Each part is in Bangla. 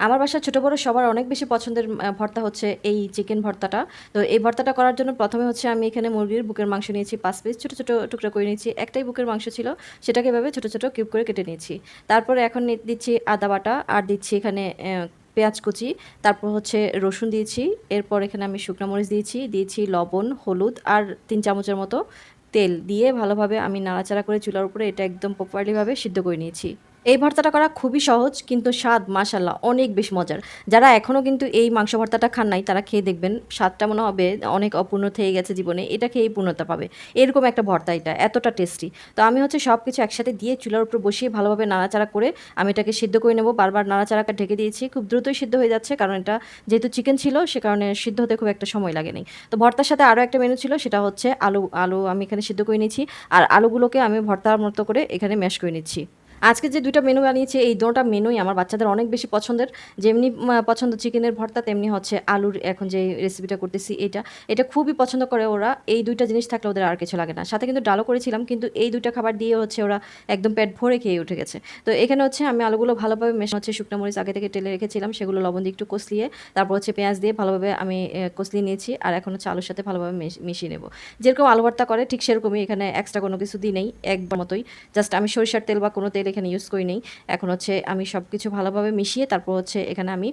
আমার বাসার ছোট বড় সবার অনেক বেশি পছন্দের ভর্তা হচ্ছে এই চিকেন ভর্তাটা। তো এই ভর্তাটা করার জন্য প্রথমে হচ্ছে আমি এখানে মুরগির বুকের মাংস নিয়েছি ৫ পিস, ছোট, ছোট টুকরা করে নিয়েছি। একটাই বুকের মাংস ছিল, সেটাকে এভাবে ছোট, ছোট কিউব করে কেটে নিয়েছি। তারপরে এখন দিচ্ছি আদা বাটা আর দিচ্ছি এখানে পেঁয়াজ কুচি, তারপর হচ্ছে রসুন দিয়েছি। এরপর এখানে আমি শুকনো মরিচ দিয়েছি লবণ, হলুদ আর ৩ চামচের মতো তেল দিয়ে ভালোভাবে আমি নাড়াচাড়া করে চুলার উপরে এটা একদম প্রপারলিভাবে সিদ্ধ করে নিয়েছি। এই ভর্তাটা করা খুবই সহজ কিন্তু স্বাদ মাশাআল্লাহ অনেক বেশি মজার। যারা এখনও কিন্তু এই মাংস ভর্তাটা খান নাই তারা খেয়ে দেখবেন, স্বাদটা মনে হবে অনেক অপূর্ণ থেকে গেছে জীবনে, এটা খেয়েই পূর্ণতা পাবে। এরকম একটা ভর্তা এটা, এতটা টেস্টি। তো আমি হচ্ছে সব কিছু একসাথে দিয়ে চুলার উপর বসিয়ে ভালোভাবে নাড়াচাড়া করে আমি এটাকে সিদ্ধ করে নেব। বারবার নাড়াচাড়াটা ঢেকে দিয়েছি, খুব দ্রুতই সিদ্ধ হয়ে যাচ্ছে কারণ এটা যেহেতু চিকেন ছিল সে কারণে সিদ্ধ হতে খুব একটা সময় লাগেনি। তো ভর্তার সাথে আরও একটা মেনু ছিল, সেটা হচ্ছে আলু আমি এখানে সিদ্ধ করে নিয়েছি আর আলুগুলোকে আমি ভর্তার মতো করে এখানে ম্যাশ করে নিচ্ছি। আজকে যে ২ টা মেনু বানিয়েছি এই ২ টা মেনুই আমার বাচ্চাদের অনেক বেশি পছন্দের। যেমনি পছন্দ চিকেনের ভর্তা তেমনি হচ্ছে আলুর এখন যে রেসিপিটা করতেছি এটা খুবই পছন্দ করে ওরা। এই ২ টা জিনিস থাকলে ওদের আর কিছু লাগে না। সাথে কিন্তু ডালও করেছিলাম কিন্তু এই ২ টা খাবার দিয়ে হচ্ছে ওরা একদম পেট ভরে খেয়ে উঠে গেছে। তো এখানে হচ্ছে আমি আলুগুলো ভালোভাবে হচ্ছে শুকনো মরিচ আগে থেকে টেলে রেখেছিলাম সেগুলো লবণ দিয়ে একটু কষলিয়ে তারপর হচ্ছে পেঁয়াজ দিয়ে ভালোভাবে আমি কষলিয়ে নিয়েছি আর এখন হচ্ছে আলুর সাথে ভালোভাবে মিশিয়ে নেব। যেরকম আলু ভর্তা করে ঠিক সেরকমই এখানে এক্সট্রা কোনো কিছু দিই নেই, একবার মতোই। জাস্ট আমি সরিষার তেল বা কোনো তেল এখানে ইউজ করি নেই। এখন হচ্ছে আমি সব কিছু ভালোভাবে মিশিয়ে তারপর হচ্ছে এখানে আমি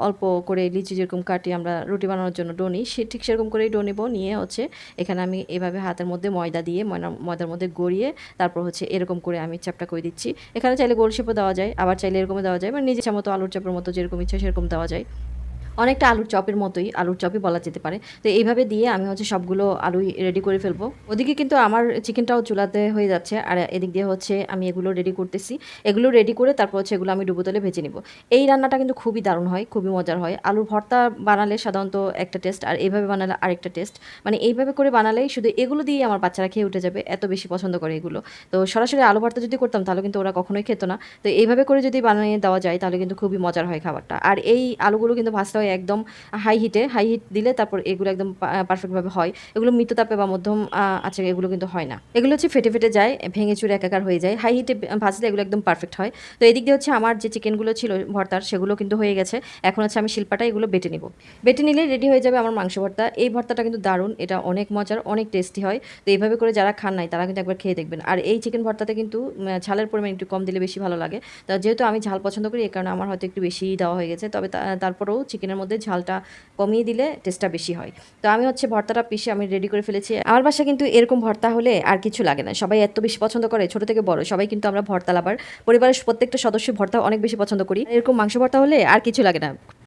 অল্প করে লিচি যেরকম কাটি আমরা রুটি বানানোর জন্য ডো নিই ঠিক সেরকম করেই ডো নেব। নিয়ে হচ্ছে এখানে আমি এভাবে হাতের মধ্যে ময়দা দিয়ে ময়দার মধ্যে গড়িয়ে তারপর হচ্ছে এরকম করে আমি চ্যাপটা করে দিচ্ছি। এখানে চাইলে গোল শেপও দেওয়া যায়, আবার চাইলে এরকমও দেওয়া যায়, মানে নিজের ইচ্ছা মতো আলুর চপের মতো যেরকম ইচ্ছা সেরকম দেওয়া যায়। অনেকটা আলুর চপের মতোই, আলুর চপই বলা যেতে পারে। তো এইভাবে দিয়ে আমি হচ্ছে সবগুলো আলুই রেডি করে ফেলবো। ওদিকে কিন্তু আমার চিকেনটাও চুলাতে হয়ে যাচ্ছে আর এদিক দিয়ে হচ্ছে আমি এগুলো রেডি করতেছি। এগুলো রেডি করে তারপর হচ্ছে এগুলো আমি ডুবো তেলে ভেজে নিব। এই রান্নাটা কিন্তু খুবই দারুণ হয়, খুবই মজার হয়। আলুর ভর্তা বানালে সাধারণত একটা টেস্ট আর এইভাবে বানালে আরেকটা টেস্ট। মানে এইভাবে করে বানালেই শুধু এগুলো দিয়েই আমার বাচ্চারা খেয়ে উঠে যাবে, এত বেশি পছন্দ করে এগুলো। তো সরাসরি আলু ভর্তা যদি করতাম তাহলে কিন্তু ওরা কখনোই খেত না। তো এইভাবে করে যদি বানিয়ে দেওয়া যায় তাহলে কিন্তু খুবই মজার হয় খাবারটা। আর এই আলুগুলো কিন্তু ভাজতে হয় একদম হাই হিট দিলে তারপর এগুলো একদম পারফেক্টভাবে হয়। এগুলো মৃত্যু তাপে বা মধ্যম আঁচে এগুলো কিন্তু হয় না। এগুলো হচ্ছে ফেটে ফেটে যায়, ভেঙে চুরে একাকার হয়ে যায়। হাই হিটে ভাজলে এগুলো একদম পারফেক্ট হয়। তো এদিক দিয়ে হচ্ছে আমার যে চিকেনগুলো ছিল ভর্তার সেগুলো কিন্তু হয়ে গেছে। এখন হচ্ছে আমি শিলপাটা এগুলো বেটে নিব। বেটে নিলেই রেডি হয়ে যাবে আমার মাংস ভর্তা। এই ভর্তাটা কিন্তু দারুণ, এটা অনেক মজার, অনেক টেস্টি হয়। তো এইভাবে করে যারা খান নাই তারা কিন্তু একবার খেয়ে দেখবেন। আর এই চিকেন ভর্তাতে কিন্তু ঝালের পরিমাণ একটু কম দিলে বেশি ভালো লাগে। তো যেহেতু আমি ঝাল পছন্দ করি এই কারণে আমার হয়তো একটু বেশিই দেওয়া হয়ে গেছে। তবে তারপরেও চিকেনের মধ্যে ঝালটা কমিয়ে দিলে টেস্টটা বেশি হয়। তো আমি হচ্ছে ভর্তাটা পিষে আমি রেডি করে ফেলেছি। আমার বাসায় কিন্তু এরকম ভর্তা হলে আর কিছু লাগে না, সবাই এত বেশি পছন্দ করে, ছোট থেকে বড় সবাই কিন্তু আমরা ভর্তা লাভার। পরিবারের প্রত্যেকটা সদস্য ভর্তা অনেক বেশি পছন্দ করি। এরকম মাংস ভর্তা হলে আর কিছু লাগে না।